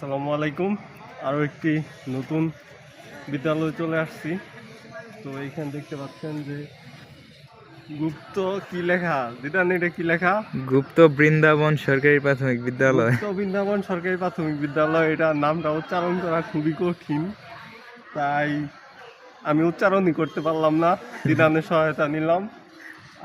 আসসালামু আলাইকুম। আরও একটি নতুন বিদ্যালয়ে চলে আসছি। তো এইখানে দেখতে পাচ্ছেন যে গুপ্ত কি লেখা, যেটা এটা কি লেখা, গুপ্ত বৃন্দাবন সরকারি প্রাথমিক বিদ্যালয়। গুপ্ত বৃন্দাবন সরকারি প্রাথমিক বিদ্যালয়। এটা নামটা উচ্চারণ করা খুবই কঠিন, তাই আমি উচ্চারণই করতে পারলাম না, দিদানের সহায়তা নিলাম।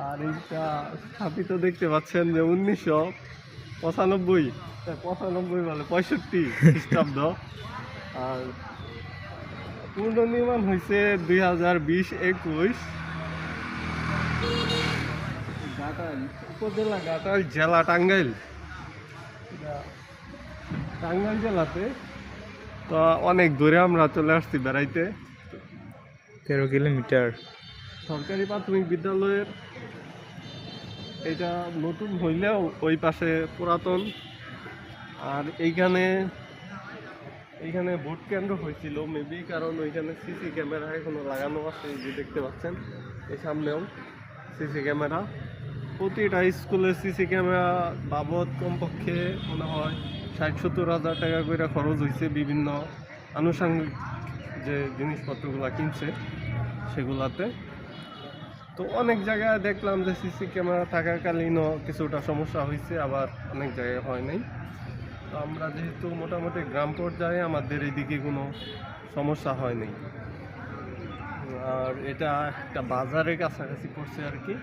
আর এইটা স্থাপিত দেখতে পাচ্ছেন যে 1995 বলে 65 খ্রিস্টাব্দ। আর পুনর্নির্মাণ হয়েছে 2020-21। উপজেলা ঘাটাইল, জেলা টাঙ্গাইল। টাঙ্গাইল জেলাতে। তো অনেক দূরে আমরা চলে আসছি বেড়াইতে। 13 কিলোমিটার। সরকারি প্রাথমিক বিদ্যালয়ের এটা নতুন হইলেও ওই পাশে পুরাতন। আর এইখানে ভোট কেন্দ্র হয়েছিল মেবি, কারণ ওইখানে সিসি ক্যামেরা এখনো লাগানো আছে, যে দেখতে পাচ্ছেন এই সামনেও সিসি ক্যামেরা। প্রতিটা স্কুলে সিসি ক্যামেরা বাবদ কমপক্ষে মনে হয় 60-70 হাজার টাকা করে খরচ হয়েছে বিভিন্ন আনুষঙ্গিক যে জিনিসপত্রগুলো কিনছে সেগুলাতে। তো অনেক জায়গায় দেখলাম যে সিসি ক্যামেরা থাকাকালীনও কিছুটা সমস্যা হয়েছে, আবার অনেক জায়গায় হয় নাই। তো আমরা যেহেতু মোটামুটি গ্রাম পর্যায়ে, আমাদের এইদিকে কোনো সমস্যা হয়নি। আর এটা একটা বাজারের কাছাকাছি পড়ছে আর কি।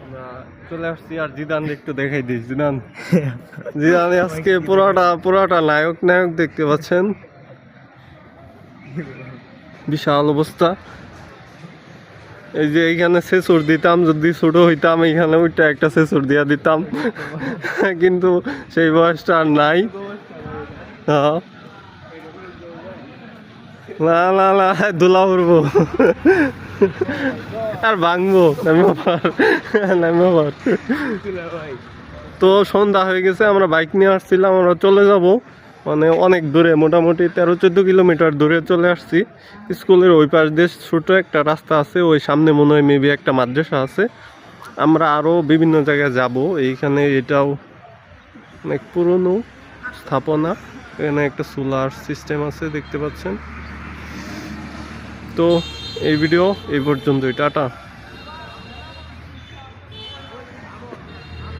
আমরা চলে আসছি। আর জিদান একটু দেখাই দিই। জিদান আজকে পুরাটা নায়ক দেখতে পাচ্ছেন, বিশাল অবস্থা। এই যে এইখানে সেচুর দিতাম, যদি ছোট হইতাম এইখানে ওইটা একটা সেচুর দিয়া দিতাম, কিন্তু সেই বয়সটা আর নাই। না না না, দোলা উড়বো আর ভাঙবো। তো সন্ধ্যা হয়ে গেছে, আমরা বাইক নিয়ে আসছিলাম, আমরা চলে যাব মানে অনেক দূরে, মোটামুটি 13-14 কিলোমিটার দূরে চলে আসছি। স্কুলের ওই পাশ দিয়ে ছোট একটা রাস্তা আছে, ওই সামনে মনে হয় মেবি একটা মাদ্রাসা আছে। আমরা আরও বিভিন্ন জায়গায় যাব। এইখানে এটাও অনেক পুরনো স্থাপনা, এখানে একটা সোলার সিস্টেম আছে দেখতে পাচ্ছেন। তো এই ভিডিও এই পর্যন্তই, টাটা।